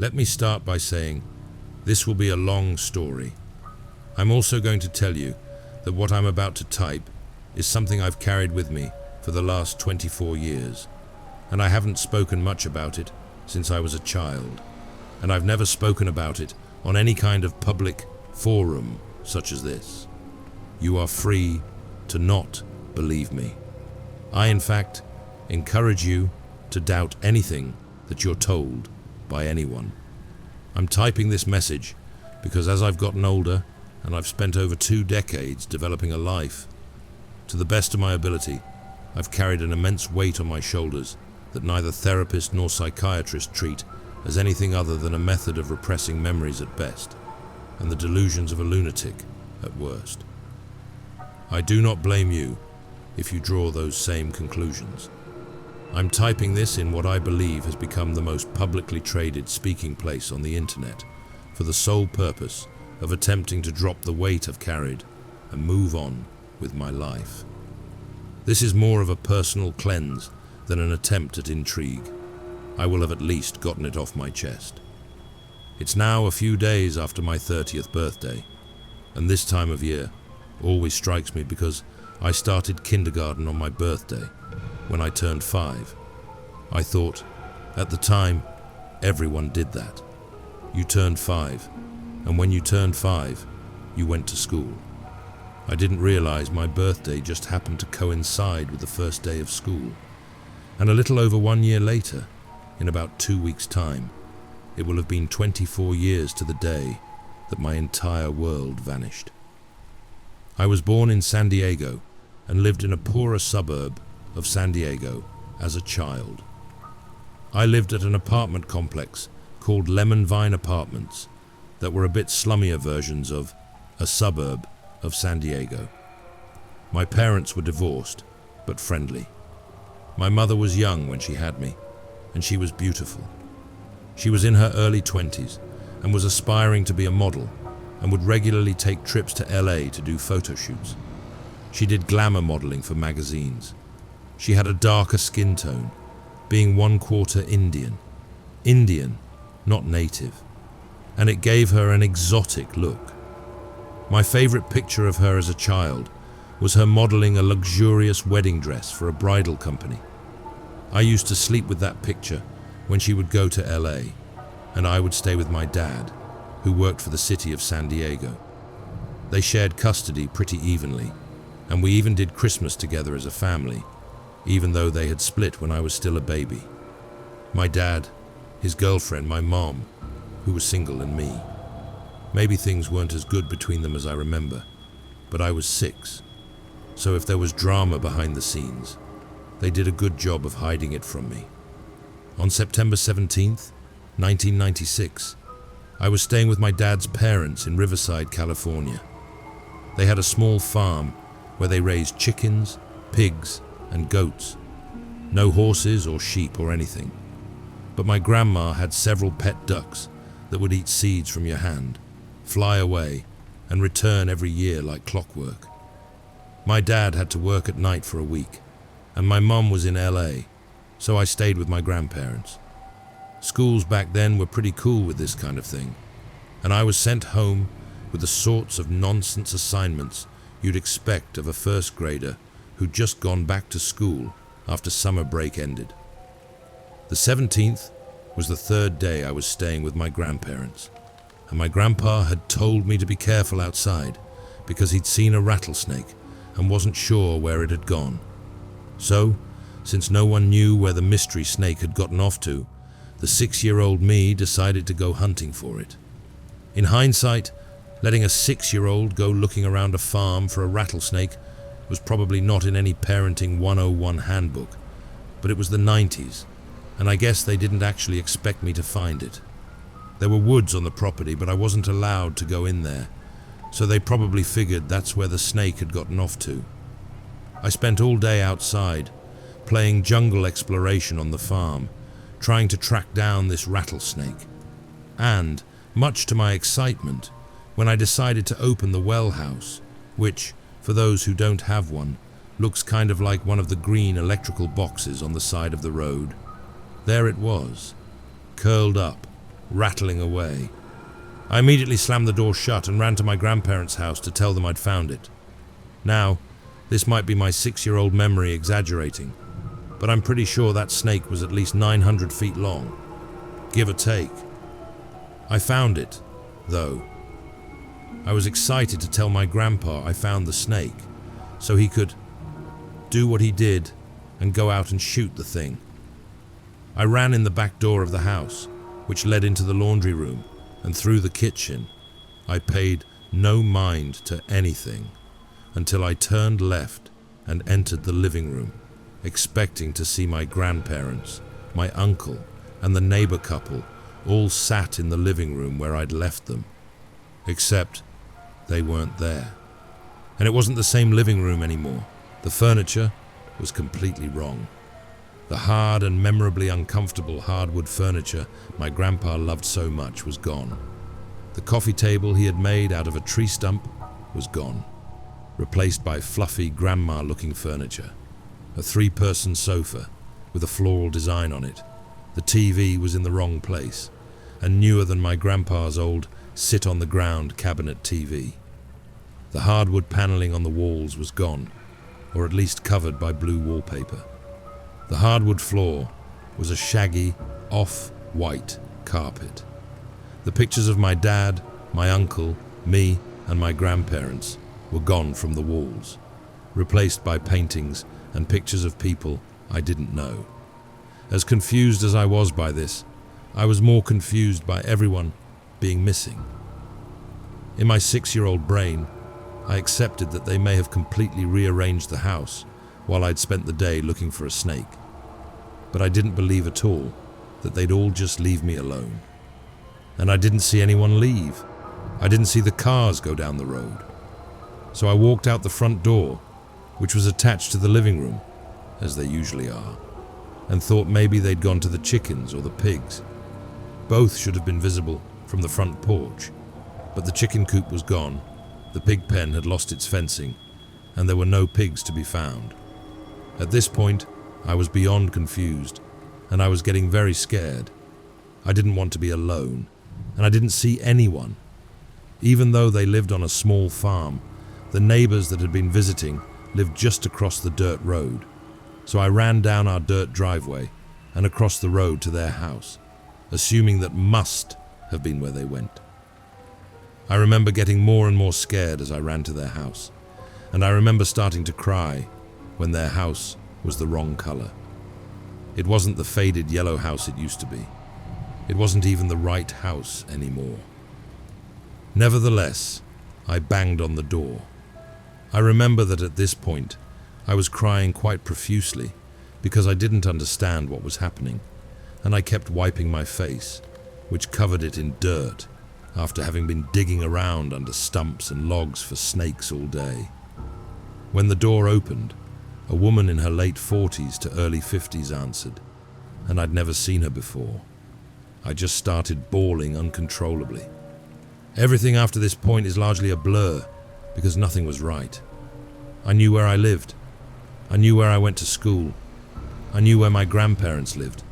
Let me start by saying this will be a long story. I'm also going to tell you that what I'm about to type is something I've carried with me for the last 24 years, and I haven't spoken much about it since I was a child, and I've never spoken about it on any kind of public forum such as this. You are free to not believe me. I, in fact, encourage you to doubt anything that you're told by anyone. I'm typing this message because as I've gotten older and I've spent over 2 decades developing a life, to the best of my ability, I've carried an immense weight on my shoulders that neither therapist nor psychiatrist treat as anything other than a method of repressing memories at best, and the delusions of a lunatic at worst. I do not blame you if you draw those same conclusions. I'm typing this in what I believe has become the most publicly traded speaking place on the internet for the sole purpose of attempting to drop the weight I've carried and move on with my life. This is more of a personal cleanse than an attempt at intrigue. I will have at least gotten it off my chest. It's now a few days after my 30th birthday, and this time of year always strikes me because I started kindergarten on my birthday when I turned 5. I thought, at the time, everyone did that. You turned 5, and when you turned 5, you went to school. I didn't realize my birthday just happened to coincide with the first day of school, and a little over 1 year later, in about 2 weeks' time, it will have been 24 years to the day that my entire world vanished. I was born in San Diego and lived in a poorer suburb of San Diego as a child. I lived at an apartment complex called Lemon Vine Apartments that were a bit slummier versions of a suburb of San Diego. My parents were divorced, but friendly. My mother was young when she had me, and she was beautiful. She was in her early 20s and was aspiring to be a model and would regularly take trips to LA to do photo shoots. She did glamour modeling for magazines. She had a darker skin tone, being 1/4 Indian. Indian, not native. And it gave her an exotic look. My favorite picture of her as a child was her modeling a luxurious wedding dress for a bridal company. I used to sleep with that picture when she would go to LA, and I would stay with my dad, who worked for the city of San Diego. They shared custody pretty evenly, and we even did Christmas together as a family, even though they had split when I was still a baby. My dad, his girlfriend, my mom, who was single, and me. Maybe things weren't as good between them as I remember, but I was 6, so if there was drama behind the scenes, they did a good job of hiding it from me. On September 17th, 1996, I was staying with my dad's parents in Riverside, California. They had a small farm where they raised chickens, pigs, and goats. No horses or sheep or anything. But my grandma had several pet ducks that would eat seeds from your hand, fly away, and return every year like clockwork. My dad had to work at night for a week, and my mom was in LA, so I stayed with my grandparents. Schools back then were pretty cool with this kind of thing, and I was sent home with the sorts of nonsense assignments you'd expect of a first grader who'd just gone back to school after summer break ended. The 17th was the 3rd day I was staying with my grandparents, and my grandpa had told me to be careful outside because he'd seen a rattlesnake and wasn't sure where it had gone. So, since no one knew where the mystery snake had gotten off to, the 6-year-old me decided to go hunting for it. In hindsight, letting a 6-year-old go looking around a farm for a rattlesnake was probably not in any parenting 101 handbook, but it was the 90s, and I guess they didn't actually expect me to find it. There were woods on the property, but I wasn't allowed to go in there, so they probably figured that's where the snake had gotten off to. I spent all day outside, playing jungle exploration on the farm, trying to track down this rattlesnake. And, much to my excitement, when I decided to open the well house, which, for those who don't have one, looks kind of like one of the green electrical boxes on the side of the road, there it was, curled up, rattling away. I immediately slammed the door shut and ran to my grandparents' house to tell them I'd found it. Now, this might be my 6-year-old memory exaggerating, but I'm pretty sure that snake was at least 900 feet long, give or take. I found it, though. I was excited to tell my grandpa I found the snake, so he could do what he did and go out and shoot the thing. I ran in the back door of the house, which led into the laundry room, and through the kitchen. I paid no mind to anything until I turned left and entered the living room, expecting to see my grandparents, my uncle, and the neighbor couple all sat in the living room where I'd left them. Except they weren't there. And it wasn't the same living room anymore. The furniture was completely wrong. The hard and memorably uncomfortable hardwood furniture my grandpa loved so much was gone. The coffee table he had made out of a tree stump was gone, replaced by fluffy grandma-looking furniture. A 3-person sofa with a floral design on it. The TV was in the wrong place, and newer than my grandpa's old sit-on-the-ground cabinet TV. The hardwood paneling on the walls was gone, or at least covered by blue wallpaper. The hardwood floor was a shaggy, off-white carpet. The pictures of my dad, my uncle, me, and my grandparents were gone from the walls, replaced by paintings and pictures of people I didn't know. As confused as I was by this, I was more confused by everyone being missing. In my 6-year-old brain, I accepted that they may have completely rearranged the house while I'd spent the day looking for a snake. But I didn't believe at all that they'd all just leave me alone. And I didn't see anyone leave. I didn't see the cars go down the road. So I walked out the front door, which was attached to the living room, as they usually are, and thought maybe they'd gone to the chickens or the pigs. Both should have been visible from the front porch, but the chicken coop was gone, the pig pen had lost its fencing, and there were no pigs to be found. At this point, I was beyond confused, and I was getting very scared. I didn't want to be alone, and I didn't see anyone. Even though they lived on a small farm, the neighbors that had been visiting lived just across the dirt road. So I ran down our dirt driveway and across the road to their house, assuming that must have been where they went. I remember getting more and more scared as I ran to their house, and I remember starting to cry when their house was the wrong color. It wasn't the faded yellow house it used to be. It wasn't even the right house anymore. Nevertheless, I banged on the door. I remember that at this point, I was crying quite profusely because I didn't understand what was happening, and I kept wiping my face, which covered it in dirt after having been digging around under stumps and logs for snakes all day. When the door opened, a woman in her late 40s to early 50s answered, and I'd never seen her before. I just started bawling uncontrollably. Everything after this point is largely a blur because nothing was right. I knew where I lived. I knew where I went to school. I knew where my grandparents lived.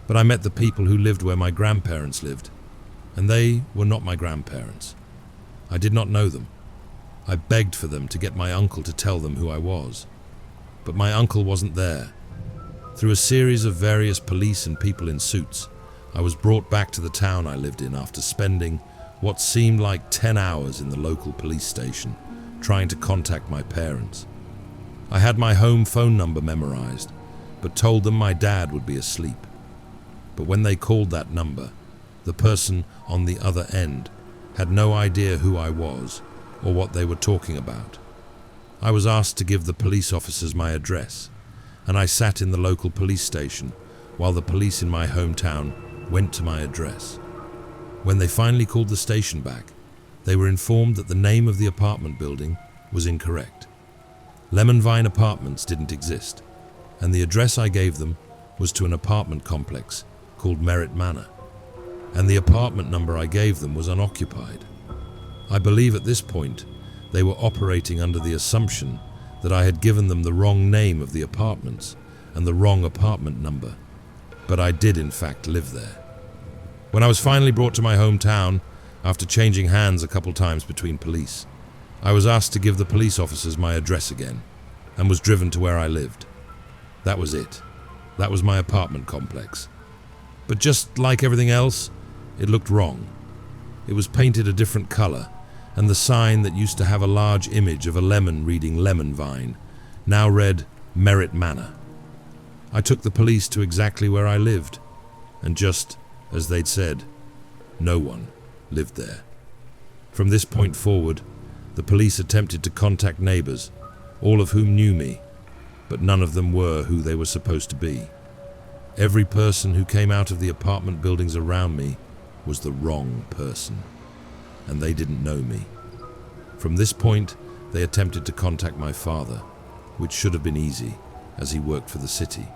But I met the people who lived where my grandparents lived, and they were not my grandparents. I did not know them. I begged for them to get my uncle to tell them who I was. But my uncle wasn't there. Through a series of various police and people in suits, I was brought back to the town I lived in after spending what seemed like 10 hours in the local police station trying to contact my parents. I had my home phone number memorized, but told them my dad would be asleep. But when they called that number, the person on the other end had no idea who I was or what they were talking about. I was asked to give the police officers my address, and I sat in the local police station while the police in my hometown went to my address. When they finally called the station back, they were informed that the name of the apartment building was incorrect. Lemon Vine Apartments didn't exist, and the address I gave them was to an apartment complex called Merritt Manor, and the apartment number I gave them was unoccupied. I believe at this point they were operating under the assumption that I had given them the wrong name of the apartments and the wrong apartment number, but I did in fact live there. When I was finally brought to my hometown, after changing hands a couple times between police, I was asked to give the police officers my address again, and was driven to where I lived. That was it. That was my apartment complex. But just like everything else, it looked wrong. It was painted a different color, and the sign that used to have a large image of a lemon reading lemon vine now read Merritt Manor. I took the police to exactly where I lived, and just as they'd said, no one lived there. From this point forward, the police attempted to contact neighbors, all of whom knew me, but none of them were who they were supposed to be. Every person who came out of the apartment buildings around me was the wrong person, and they didn't know me. From this point, they attempted to contact my father, which should have been easy, as he worked for the city.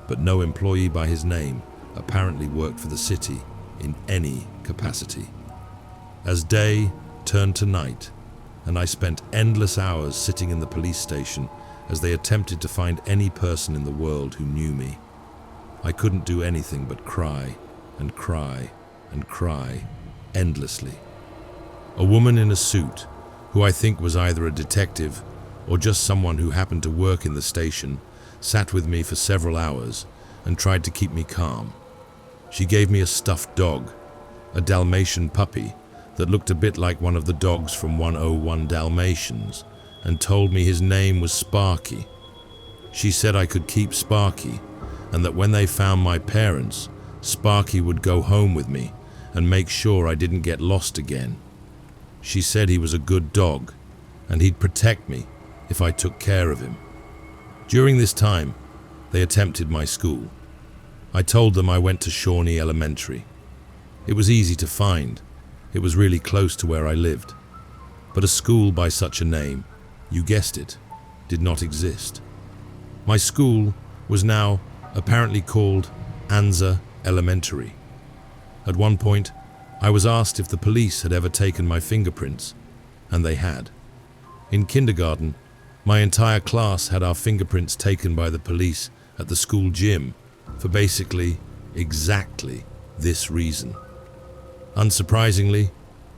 But no employee by his name apparently worked for the city in any capacity. As day turned to night, and I spent endless hours sitting in the police station as they attempted to find any person in the world who knew me, I couldn't do anything but cry and cry and cry endlessly. A woman in a suit, who I think was either a detective or just someone who happened to work in the station, sat with me for several hours and tried to keep me calm. She gave me a stuffed dog, a Dalmatian puppy that looked a bit like one of the dogs from 101 Dalmatians, and told me his name was Sparky. She said I could keep Sparky, and that when they found my parents, Sparky would go home with me and make sure I didn't get lost again. She said he was a good dog, and he'd protect me if I took care of him. During this time, they attempted my school. I told them I went to Shawnee Elementary. It was easy to find. It was really close to where I lived. But a school by such a name, you guessed it, did not exist. My school was now apparently called Anza Elementary. At one point, I was asked if the police had ever taken my fingerprints, and they had. In kindergarten, my entire class had our fingerprints taken by the police at the school gym for basically exactly this reason. Unsurprisingly,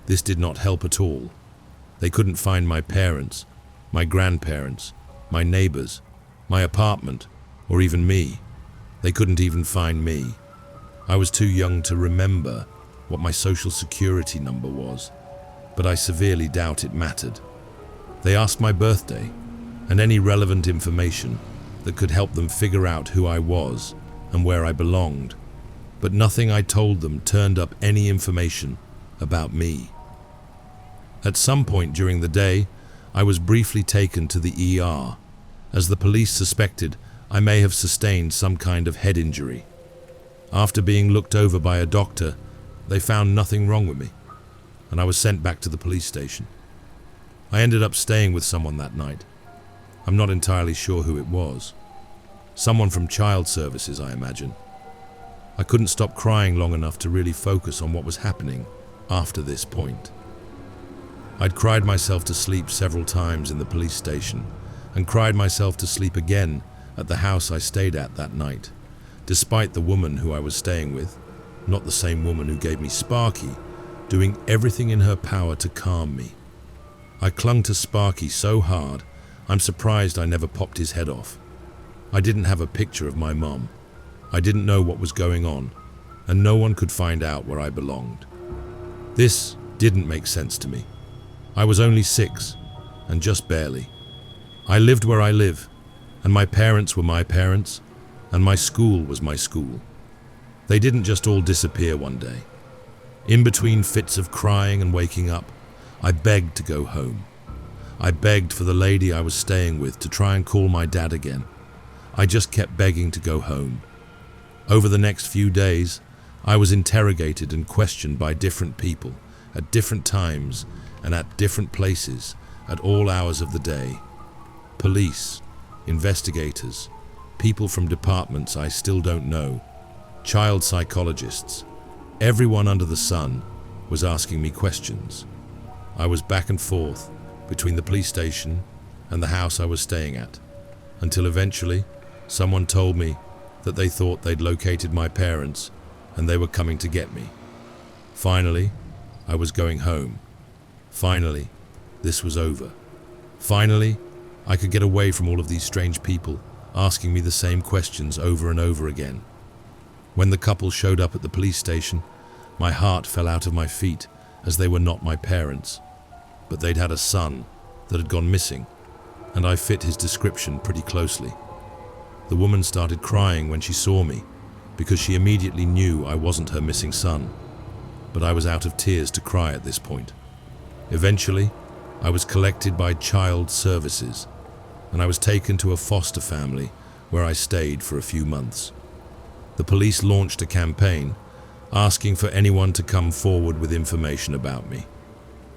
this did not help at all. They couldn't find my parents, my grandparents, my neighbors, my apartment, or even me. They couldn't even find me. I was too young to remember what my social security number was, but I severely doubt it mattered. They asked my birthday and any relevant information that could help them figure out who I was and where I belonged, but nothing I told them turned up any information about me. At some point during the day, I was briefly taken to the ER, as the police suspected I may have sustained some kind of head injury. After being looked over by a doctor, they found nothing wrong with me, and I was sent back to the police station. I ended up staying with someone that night. I'm not entirely sure who it was. Someone from child services, I imagine. I couldn't stop crying long enough to really focus on what was happening after this point. I'd cried myself to sleep several times in the police station, and cried myself to sleep again at the house I stayed at that night, despite the woman who I was staying with, not the same woman who gave me Sparky, doing everything in her power to calm me. I clung to Sparky so hard, I'm surprised I never popped his head off. I didn't have a picture of my mom. I didn't know what was going on, and no one could find out where I belonged. This didn't make sense to me. I was only 6, and just barely. I lived where I live, and my parents were my parents, and my school was my school. They didn't just all disappear one day. In between fits of crying and waking up, I begged to go home. I begged for the lady I was staying with to try and call my dad again. I just kept begging to go home. Over the next few days, I was interrogated and questioned by different people at different times and at different places at all hours of the day. Police, investigators, people from departments I still don't know, child psychologists, everyone under the sun was asking me questions. I was back and forth between the police station and the house I was staying at, until eventually someone told me that they thought they'd located my parents and they were coming to get me. Finally, I was going home. Finally, this was over. Finally, I could get away from all of these strange people asking me the same questions over and over again. When the couple showed up at the police station, my heart fell out of my feet as they were not my parents, but they'd had a son that had gone missing, and I fit his description pretty closely. The woman started crying when she saw me because she immediately knew I wasn't her missing son, but I was out of tears to cry at this point. Eventually, I was collected by Child Services, and I was taken to a foster family where I stayed for a few months. The police launched a campaign asking for anyone to come forward with information about me.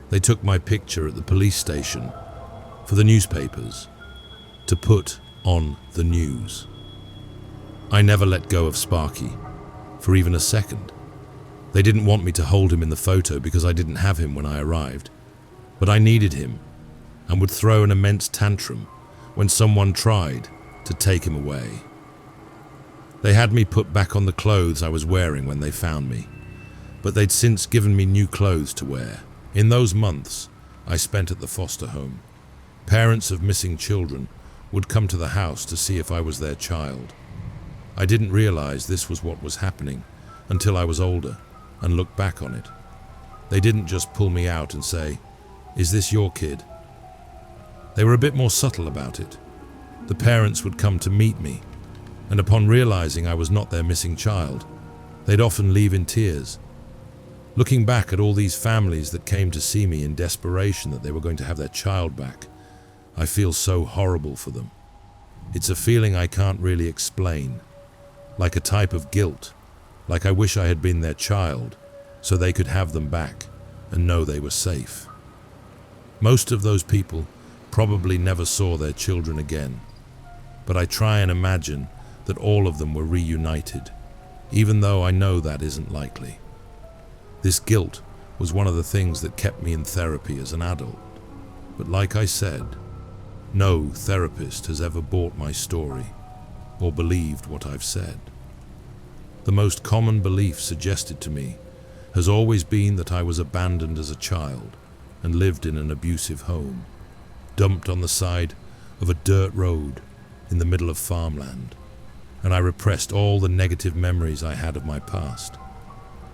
They took my picture at the police station for the newspapers to put on the news. I never let go of Sparky for even a second. They didn't want me to hold him in the photo because I didn't have him when I arrived, but I needed him and would throw an immense tantrum when someone tried to take him away. They had me put back on the clothes I was wearing when they found me, but they'd since given me new clothes to wear. In those months I spent at the foster home, parents of missing children would come to the house to see if I was their child. I didn't realize this was what was happening until I was older and looked back on it. They didn't just pull me out and say, "Is this your kid?" They were a bit more subtle about it. The parents would come to meet me, and upon realizing I was not their missing child, they'd often leave in tears. Looking back at all these families that came to see me in desperation that they were going to have their child back, I feel so horrible for them. It's a feeling I can't really explain, like a type of guilt, like I wish I had been their child so they could have them back and know they were safe. Most of those people probably never saw their children again, but I try and imagine that all of them were reunited, even though I know that isn't likely. This guilt was one of the things that kept me in therapy as an adult, but like I said, no therapist has ever bought my story or believed what I've said. The most common belief suggested to me has always been that I was abandoned as a child and lived in an abusive home, dumped on the side of a dirt road in the middle of farmland, and I repressed all the negative memories I had of my past.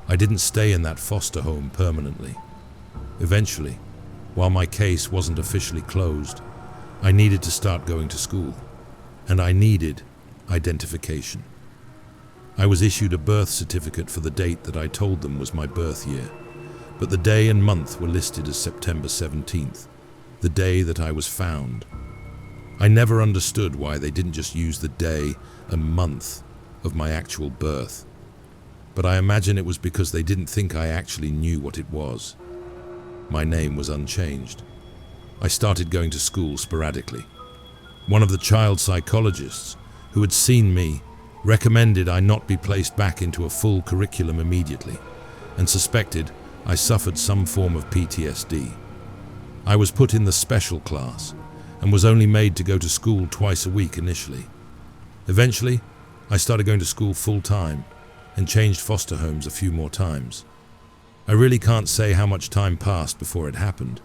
I didn't stay in that foster home permanently. Eventually, while my case wasn't officially closed, I needed to start going to school, and I needed identification. I was issued a birth certificate for the date that I told them was my birth year, but the day and month were listed as September 17th, the day that I was found. I never understood why they didn't just use the day and month of my actual birth, but I imagine it was because they didn't think I actually knew what it was. My name was unchanged. I started going to school sporadically. One of the child psychologists who had seen me recommended I not be placed back into a full curriculum immediately and suspected I suffered some form of PTSD. I was put in the special class and was only made to go to school twice a week initially. Eventually, I started going to school full-time and changed foster homes a few more times. I really can't say how much time passed before it happened,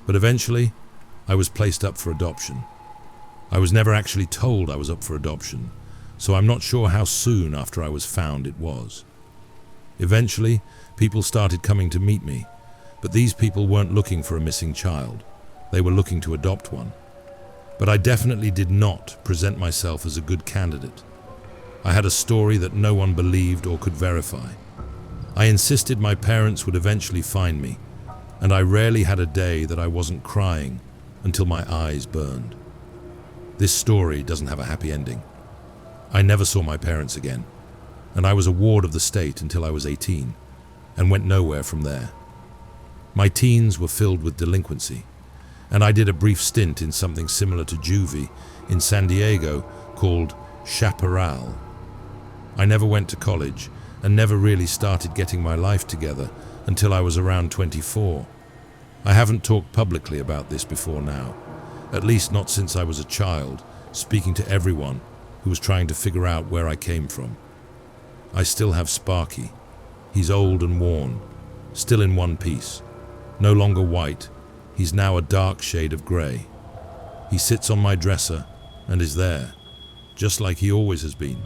but eventually, I was placed up for adoption. I was never actually told I was up for adoption, so I'm not sure how soon after I was found it was. Eventually, people started coming to meet me, but these people weren't looking for a missing child. They were looking to adopt one. But I definitely did not present myself as a good candidate. I had a story that no one believed or could verify. I insisted my parents would eventually find me, and I rarely had a day that I wasn't crying until my eyes burned. This story doesn't have a happy ending. I never saw my parents again, and I was a ward of the state until I was 18, and went nowhere from there. My teens were filled with delinquency, and I did a brief stint in something similar to juvie in San Diego called chaparral. I never went to college and never really started getting my life together until I was around 24. I haven't talked publicly about this before now, at least not since I was a child, speaking to everyone who was trying to figure out where I came from. I still have Sparky. He's old and worn, still in one piece. No longer white, he's now a dark shade of grey. He sits on my dresser and is there, just like he always has been,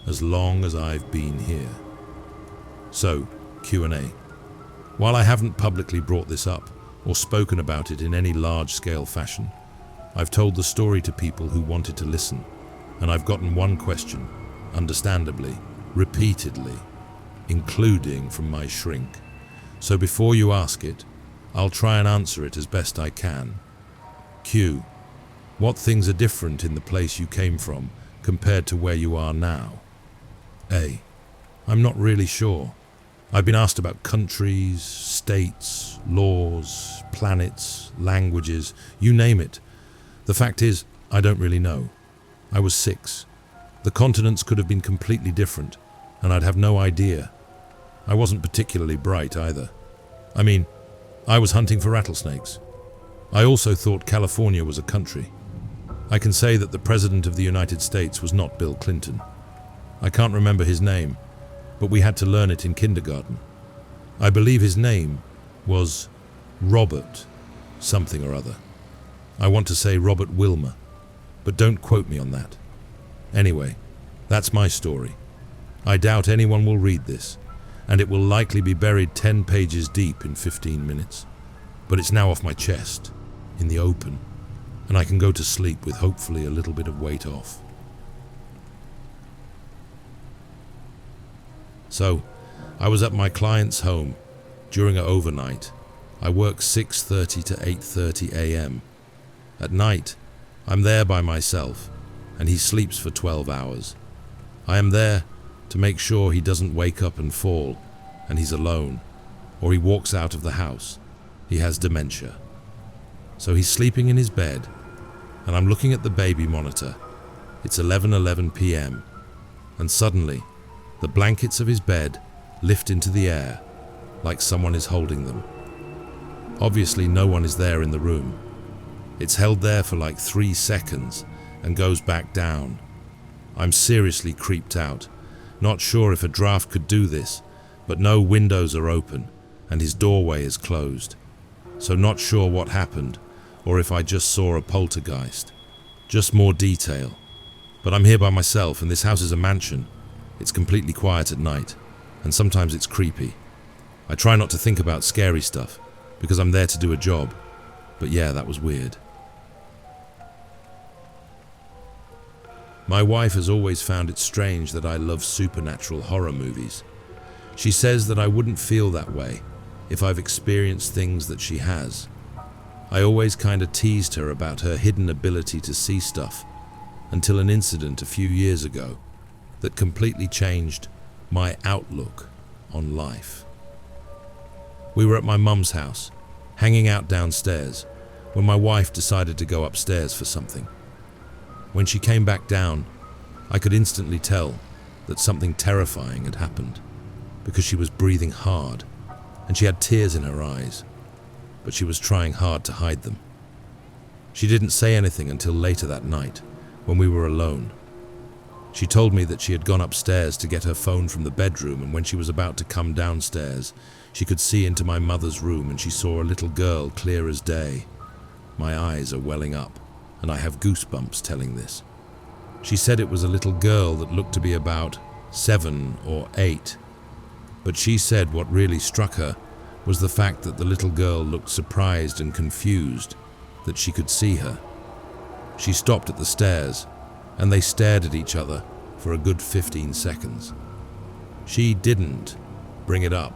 as long as I've been here. So, Q&A. While I haven't publicly brought this up or spoken about it in any large-scale fashion, I've told the story to people who wanted to listen, and I've gotten one question, understandably, repeatedly, including from my shrink. So before you ask it, I'll try and answer it as best I can. Q. What things are different in the place you came from compared to where you are now? A. I'm not really sure. I've been asked about countries, states, laws, planets, languages, you name it. The fact is, I don't really know. I was 6. The continents could have been completely different, and I'd have no idea. I wasn't particularly bright either. I mean, I was hunting for rattlesnakes. I also thought California was a country. I can say that the President of the United States was not Bill Clinton. I can't remember his name, but we had to learn it in kindergarten. I believe his name was Robert something or other. I want to say Robert Wilmer, but don't quote me on that. Anyway, that's my story. I doubt anyone will read this, and it will likely be buried 10 pages deep in 15 minutes. But it's now off my chest, in the open, and I can go to sleep with hopefully a little bit of weight off. So, I was at my client's home during an overnight. I work 6:30 to 8:30 a.m. At night, I'm there by myself, and he sleeps for 12 hours. I am there to make sure he doesn't wake up and fall, and he's alone, or he walks out of the house. He has dementia. So he's sleeping in his bed, and I'm looking at the baby monitor. It's 11:11 p.m., and suddenly, the blankets of his bed lift into the air, like someone is holding them. Obviously, no one is there in the room. It's held there for like 3 seconds and goes back down. I'm seriously creeped out, not sure if a draft could do this, but no windows are open and his doorway is closed. So not sure what happened or if I just saw a poltergeist. Just more detail. But I'm here by myself and this house is a mansion. It's completely quiet at night, and sometimes it's creepy. I try not to think about scary stuff because I'm there to do a job. But yeah, that was weird. My wife has always found it strange that I love supernatural horror movies. She says that I wouldn't feel that way if I've experienced things that she has. I always kinda teased her about her hidden ability to see stuff until an incident a few years ago that completely changed my outlook on life. We were at my mum's house, hanging out downstairs, when my wife decided to go upstairs for something. When she came back down, I could instantly tell that something terrifying had happened, because she was breathing hard and she had tears in her eyes, but she was trying hard to hide them. She didn't say anything until later that night, when we were alone. She told me that she had gone upstairs to get her phone from the bedroom, and when she was about to come downstairs, she could see into my mother's room and she saw a little girl clear as day. My eyes are welling up, and I have goosebumps telling this. She said it was a little girl that looked to be about 7 or 8, but she said what really struck her was the fact that the little girl looked surprised and confused that she could see her. She stopped at the stairs, and they stared at each other for a good 15 seconds. She didn't bring it up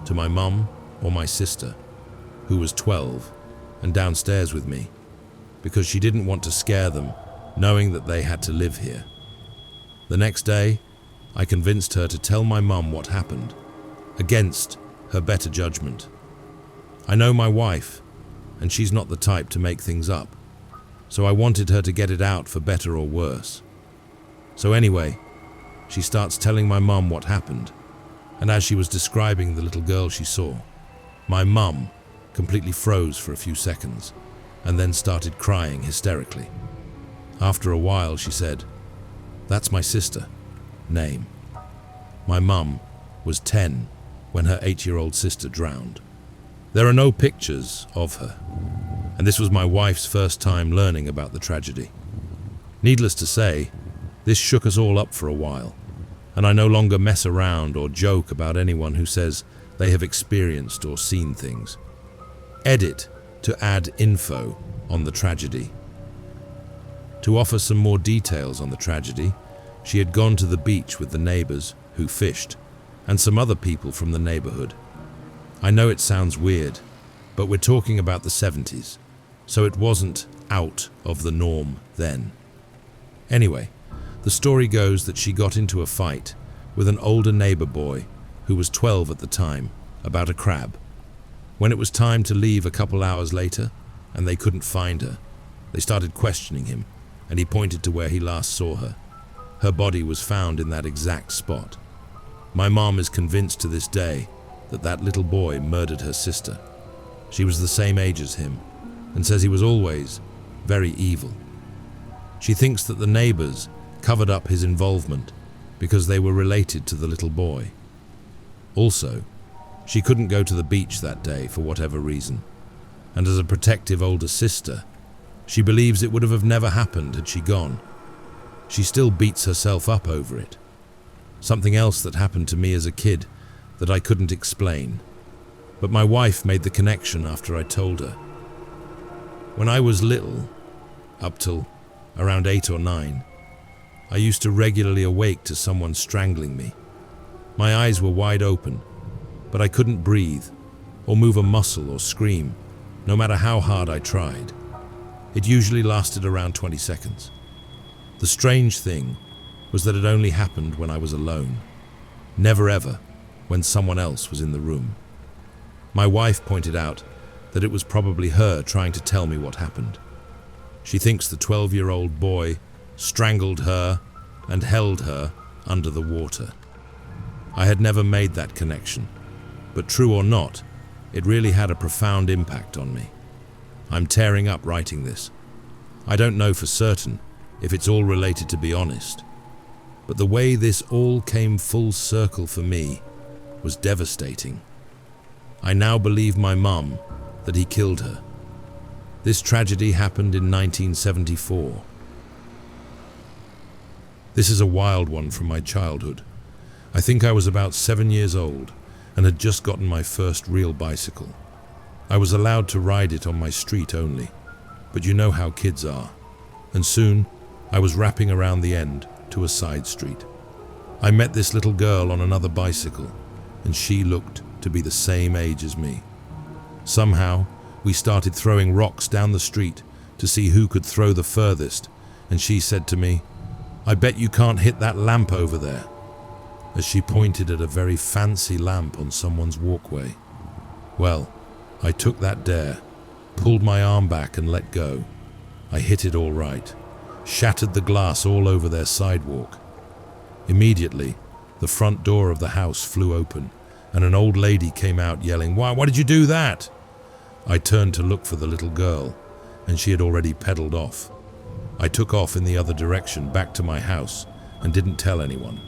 to my mum or my sister, who was 12 and downstairs with me, because she didn't want to scare them, knowing that they had to live here. The next day, I convinced her to tell my mum what happened, against her better judgment. I know my wife, and she's not the type to make things up, so I wanted her to get it out for better or worse. So anyway, she starts telling my mum what happened, and as she was describing the little girl she saw, my mum completely froze for a few seconds, and then started crying hysterically. After a while, she said, "That's my sister. Name." My mum was 10 when her 8-year-old sister drowned. There are no pictures of her, and this was my wife's first time learning about the tragedy. Needless to say, this shook us all up for a while, and I no longer mess around or joke about anyone who says they have experienced or seen things. Edit to add info on the tragedy. To offer some more details on the tragedy, she had gone to the beach with the neighbors who fished and some other people from the neighborhood. I know it sounds weird, but we're talking about the 70s, so it wasn't out of the norm then. Anyway, the story goes that she got into a fight with an older neighbor boy who was 12 at the time about a crab. When it was time to leave a couple hours later and they couldn't find her, they started questioning him, and he pointed to where he last saw her. Her body was found in that exact spot. My mom is convinced to this day that that little boy murdered her sister. She was the same age as him and says he was always very evil. She thinks that the neighbors covered up his involvement because they were related to the little boy. Also, she couldn't go to the beach that day for whatever reason, and as a protective older sister, she believes it would have never happened had she gone. She still beats herself up over it. Something else that happened to me as a kid that I couldn't explain, but my wife made the connection after I told her. When I was little, up till around 8 or 9, I used to regularly awake to someone strangling me. My eyes were wide open, but I couldn't breathe or move a muscle or scream, no matter how hard I tried. It usually lasted around 20 seconds. The strange thing was that it only happened when I was alone, never ever when someone else was in the room. My wife pointed out that it was probably her trying to tell me what happened. She thinks the 12-year-old boy strangled her and held her under the water. I had never made that connection, but true or not, it really had a profound impact on me. I'm tearing up writing this. I don't know for certain if it's all related, to be honest, but the way this all came full circle for me was devastating. I now believe my mum that he killed her. This tragedy happened in 1974. This is a wild one from my childhood. I think I was about 7 years old and had just gotten my first real bicycle. I was allowed to ride it on my street only, but you know how kids are, and soon I was wrapping around the end to a side street. I met this little girl on another bicycle, and she looked to be the same age as me. Somehow, we started throwing rocks down the street to see who could throw the furthest, and she said to me, "I bet you can't hit that lamp over there," as she pointed at a very fancy lamp on someone's walkway. Well, I took that dare, pulled my arm back and let go. I hit it all right, shattered the glass all over their sidewalk. Immediately, the front door of the house flew open, and an old lady came out yelling, Why did you do that?" I turned to look for the little girl, and she had already pedaled off. I took off in the other direction back to my house and didn't tell anyone.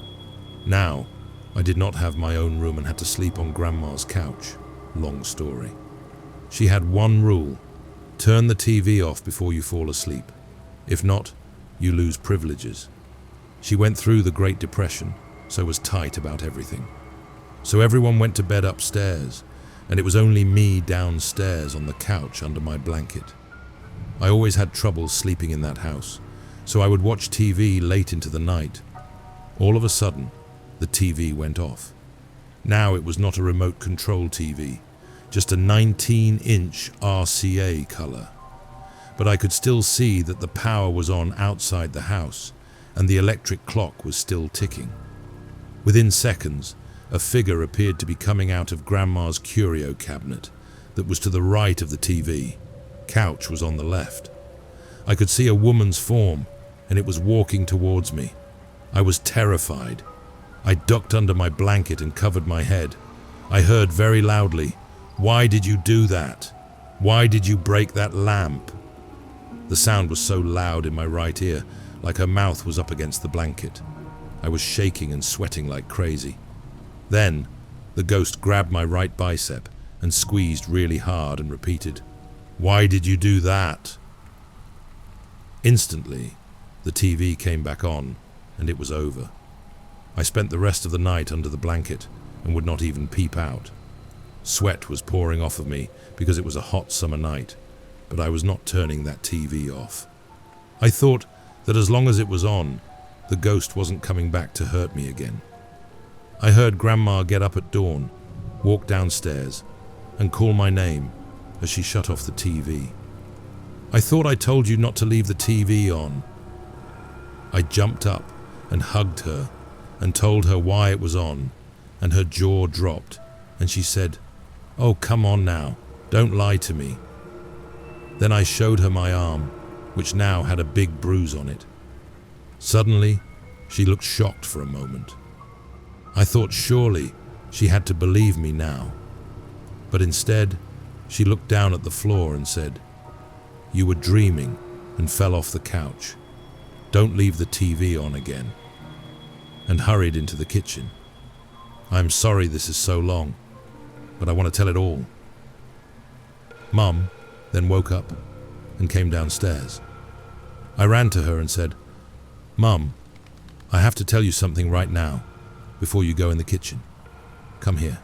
Now, I did not have my own room and had to sleep on Grandma's couch. Long story. She had one rule: turn the TV off before you fall asleep. If not, you lose privileges. She went through the Great Depression, so was tight about everything. So everyone went to bed upstairs, and it was only me downstairs on the couch under my blanket. I always had trouble sleeping in that house, so I would watch TV late into the night. All of a sudden, the TV went off. Now it was not a remote control TV, just a 19-inch RCA color. But I could still see that the power was on outside the house, and the electric clock was still ticking. Within seconds, a figure appeared to be coming out of Grandma's curio cabinet that was to the right of the TV. Couch was on the left. I could see a woman's form, and it was walking towards me. I was terrified. I ducked under my blanket and covered my head. I heard very loudly, "Why did you do that? Why did you break that lamp?" The sound was so loud in my right ear, like her mouth was up against the blanket. I was shaking and sweating like crazy. Then, The ghost grabbed my right bicep and squeezed really hard and repeated, "Why did you do that?" Instantly, the TV came back on, and it was over. I spent the rest of the night under the blanket and would not even peep out. Sweat was pouring off of me because it was a hot summer night, but I was not turning that TV off. I thought that as long as it was on, the ghost wasn't coming back to hurt me again. I heard Grandma get up at dawn, walk downstairs, and call my name as she shut off the TV. "I thought I told you not to leave the TV on." I jumped up and hugged her and told her why it was on, and her jaw dropped, and she said, "Oh, come on now, don't lie to me." Then I showed her my arm, which now had a big bruise on it. Suddenly, she looked shocked for a moment. I thought surely she had to believe me now. But instead, she looked down at the floor and said, "You were dreaming and fell off the couch. Don't leave the TV on again," and hurried into the kitchen. "I'm sorry this is so long, but I want to tell it all." Mum then woke up and came downstairs. I ran to her and said, "Mum, I have to tell you something right now, before you go in the kitchen. Come here."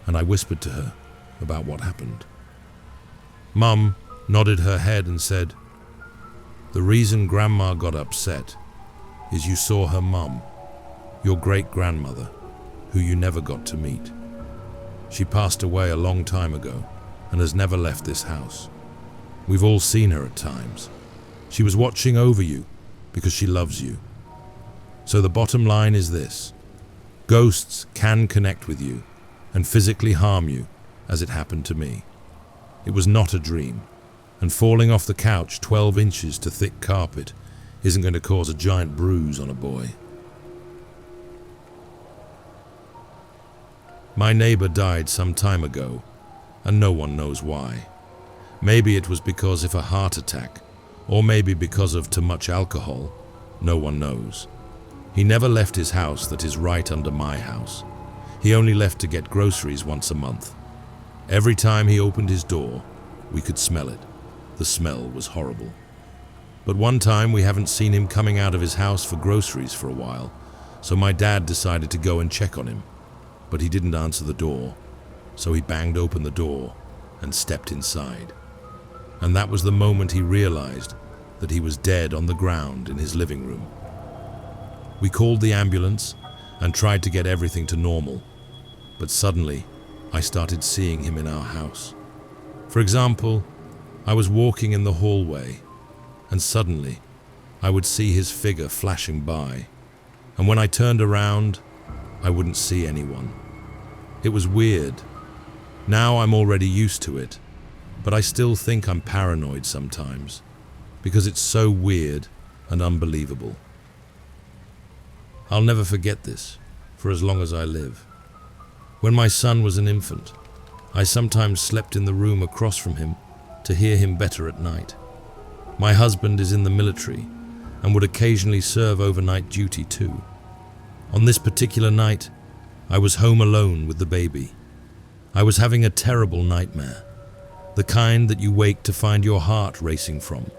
And I whispered to her about what happened. Mum nodded her head and said, "The reason Grandma got upset is you saw her mum, your great-grandmother, who you never got to meet. She passed away a long time ago and has never left this house. We've all seen her at times. She was watching over you because she loves you. So the bottom line is this: ghosts can connect with you and physically harm you, as it happened to me. It was not a dream, and falling off the couch 12 inches to thick carpet isn't going to cause a giant bruise on a boy. My neighbor died some time ago, and no one knows why. Maybe it was because of a heart attack, or maybe because of too much alcohol. No one knows. He never left his house that is right under my house. He only left to get groceries once a month. Every time he opened his door, we could smell it. The smell was horrible. But one time we haven't seen him coming out of his house for groceries for a while, so my dad decided to go and check on him. But he didn't answer the door, so he banged open the door and stepped inside. And that was the moment he realized that he was dead on the ground in his living room. We called the ambulance and tried to get everything to normal, but suddenly I started seeing him in our house. For example, I was walking in the hallway, and suddenly I would see his figure flashing by, and when I turned around, I wouldn't see anyone. It was weird. Now I'm already used to it, but I still think I'm paranoid sometimes, because it's so weird and unbelievable. I'll never forget this for as long as I live. When my son was an infant, I sometimes slept in the room across from him to hear him better at night. My husband is in the military and would occasionally serve overnight duty too. On this particular night, I was home alone with the baby. I was having a terrible nightmare, the kind that you wake to find your heart racing from.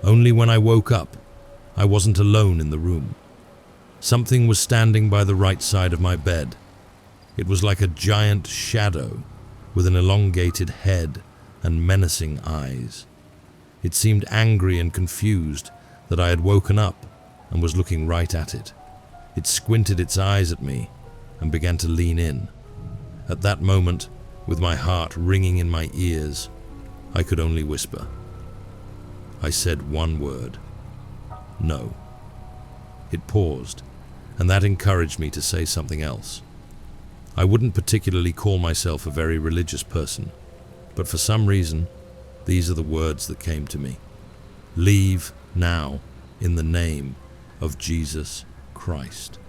Only when I woke up, I wasn't alone in the room. Something was standing by the right side of my bed. It was like a giant shadow with an elongated head and menacing eyes. It seemed angry and confused that I had woken up and was looking right at it. It squinted its eyes at me and began to lean in. At that moment, with my heart ringing in my ears, I could only whisper. I said one word: no. It paused, and that encouraged me to say something else. I wouldn't particularly call myself a very religious person, but for some reason, these are the words that came to me. Leave now in the name of Jesus Christ.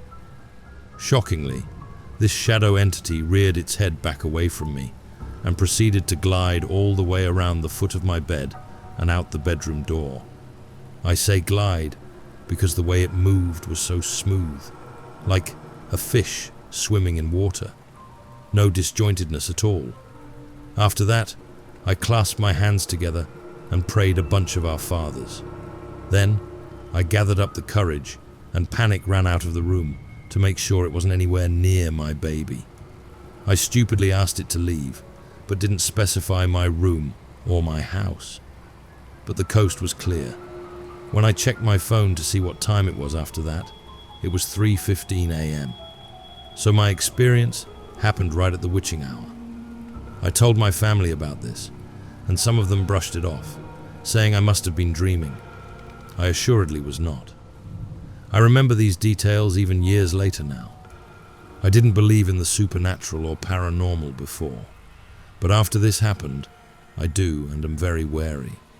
Shockingly, this shadow entity reared its head back away from me and proceeded to glide all the way around the foot of my bed and out the bedroom door. I say glide because the way it moved was so smooth, like a fish swimming in water. no disjointedness at all. After that, I clasped my hands together and prayed a bunch of Our Fathers. Then, I gathered up the courage and panic ran out of the room to make sure it wasn't anywhere near my baby. I stupidly asked it to leave, but didn't specify my room or my house. But the coast was clear. When I checked my phone to see what time it was after that, it was 3:15 a.m. So my experience happened right at the witching hour. I told my family about this, and some of them brushed it off, saying I must have been dreaming. I assuredly was not. I remember these details even years later now. I didn't believe in the supernatural or paranormal before, but after this happened, I do and am very wary.